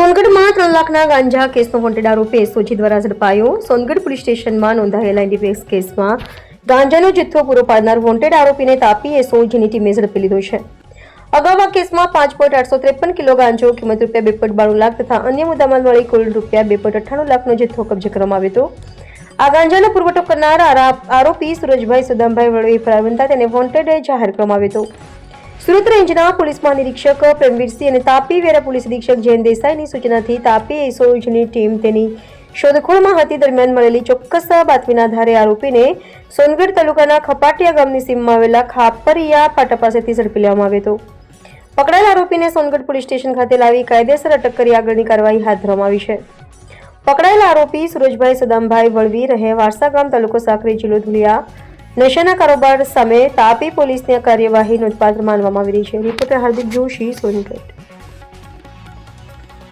સોનગઢમાં 3 લાખના ગાંજા કેસનો વોન્ટેડ આરોપી એસઓજી દ્વારા ઝડપાયો। સોનગઢ પોલીસ સ્ટેશનમાં નોંધાયેલા એનડીપીએસ કેસમાં ગાંજાનો જથ્થો પૂરો પાડનાર વોન્ટેડ આરોપીને તાપી એસઓજીની ટીમે ઝડપી લીધો છે। અગાઉ આ કેસમાં 5.853 કિલો ગાંજો કિંમત ₹2.92 લાખ તથા અન્ય મુદ્દામાલ મળી કુલ ₹2.98 લાખનો જથ્થો કબજે કરવામાં આવ્યો હતો। આ ગાંજાનો પુરવઠો કરનાર આરોપી સુરજભાઈ સુદામભાઈ વળવી ફરાર બનતા તેને વોન્ટેડ જાહેર કરવામાં આવ્યો હતો। સુરત રેન્જના પોલીસ મહાનિરીક્ષક પ્રેમવીરસિંહ અને તાપી વેરા પોલીસ અધિક્ષક જૈન દેસાઈની સૂચનાથી તાપી એસઓજીની ટીમ તેની શોધખોળમાં હતી। દરમિયાન મળેલી ચોક્કસ બાતમીના આધારે આરોપીને સોનગઢ તાલુકાના ખપાટિયા ગામની સીમમાં આવેલા ખાપરિયા ફાટા પાસેથી ઝડપી લેવામાં આવ્યો હતો। પકડાયેલ આરોપીને સોનગઢ પોલીસ સ્ટેશન ખાતે લાવી કાયદેસર અટક કરી આગળની કાર્યવાહી હાથ ધરવામાં આવી છે। પકડાયેલ આરોપી સુરજભાઈ સદામભાઈ વળવી રહે વારસા ગામ તાલુકો સાકરી જિલ્લો ધુલિયા નશાના કારોબાર સામે તાપી પોલીસની કાર્યવાહી નોંધપાત્ર માનવામાં આવી રહી છે। રિપોર્ટર હાર્દિક જોશી, સોનગઢ।